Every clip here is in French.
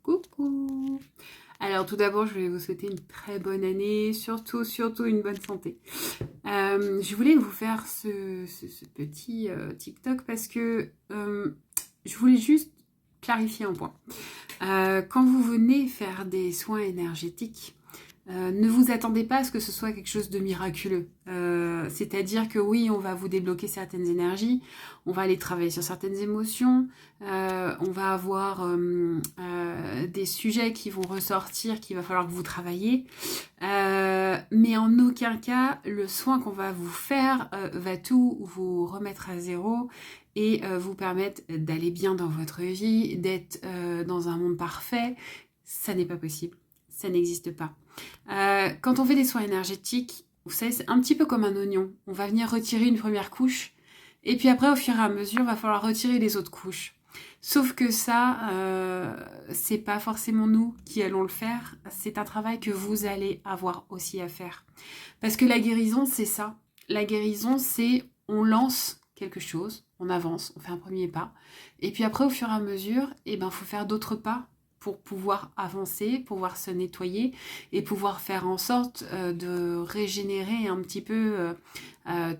Coucou! Alors tout d'abord, je voulais vous souhaiter une très bonne année, surtout une bonne santé. Je voulais vous faire ce petit TikTok parce que je voulais juste clarifier un point. Quand vous venez faire des soins énergétiques, ne vous attendez pas à ce que ce soit quelque chose de miraculeux. C'est-à-dire que oui, on va vous débloquer certaines énergies, on va aller travailler sur certaines émotions, on va avoir des sujets qui vont ressortir, qu'il va falloir que vous travaillez. Mais en aucun cas, le soin qu'on va vous faire va tout vous remettre à zéro et vous permettre d'aller bien dans votre vie, d'être dans un monde parfait. Ça n'est pas possible. Ça n'existe pas. Quand on fait des soins énergétiques, vous savez, c'est un petit peu comme un oignon. On va venir retirer une première couche, et puis après, au fur et à mesure, il va falloir retirer les autres couches. Sauf que ça, c'est pas forcément nous qui allons le faire. C'est un travail que vous allez avoir aussi à faire. Parce que la guérison, c'est ça. La guérison, c'est on lance quelque chose, on avance, on fait un premier pas, et puis après, au fur et à mesure, faut faire d'autres pas pour pouvoir avancer, pouvoir se nettoyer et pouvoir faire en sorte de régénérer un petit peu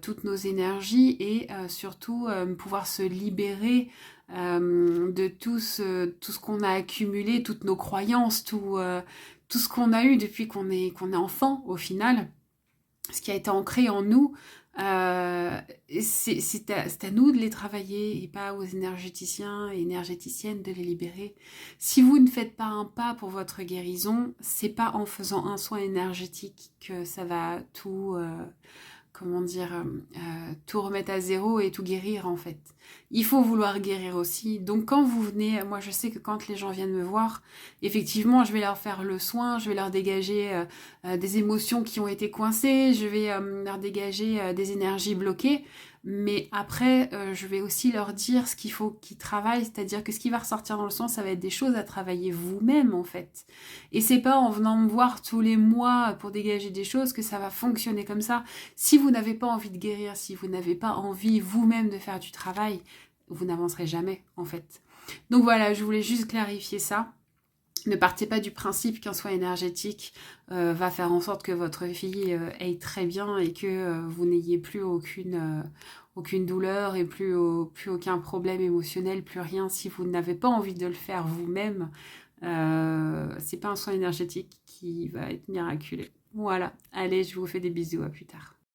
toutes nos énergies et surtout pouvoir se libérer de tout ce qu'on a accumulé, toutes nos croyances, tout ce qu'on a eu depuis qu'on est enfant au final, ce qui a été ancré en nous. C'est à nous de les travailler et pas aux énergéticiens et énergéticiennes de les libérer. Si vous ne faites pas un pas pour votre guérison, c'est pas en faisant un soin énergétique que ça va tout tout remettre à zéro et tout guérir en fait. Il faut vouloir guérir aussi. Donc quand vous venez, moi je sais que quand les gens viennent me voir, effectivement je vais leur faire le soin, je vais leur dégager des émotions qui ont été coincées, je vais leur dégager des énergies bloquées, mais après je vais aussi leur dire ce qu'il faut qu'ils travaillent, c'est-à-dire que ce qui va ressortir dans le soin, ça va être des choses à travailler vous-même en fait. Et c'est pas en venant me voir tous les mois pour dégager des choses que ça va fonctionner comme ça. Si vous n'avez pas envie de guérir, si vous n'avez pas envie vous-même de faire du travail, vous n'avancerez jamais en fait. Donc voilà, je voulais juste clarifier ça. Ne partez pas du principe qu'un soin énergétique va faire en sorte que votre fille aille très bien et que vous n'ayez plus aucune douleur et plus aucun problème émotionnel, plus rien. Si vous n'avez pas envie de le faire vous-même, c'est pas un soin énergétique qui va être miraculeux. Voilà, allez, je vous fais des bisous, à plus tard.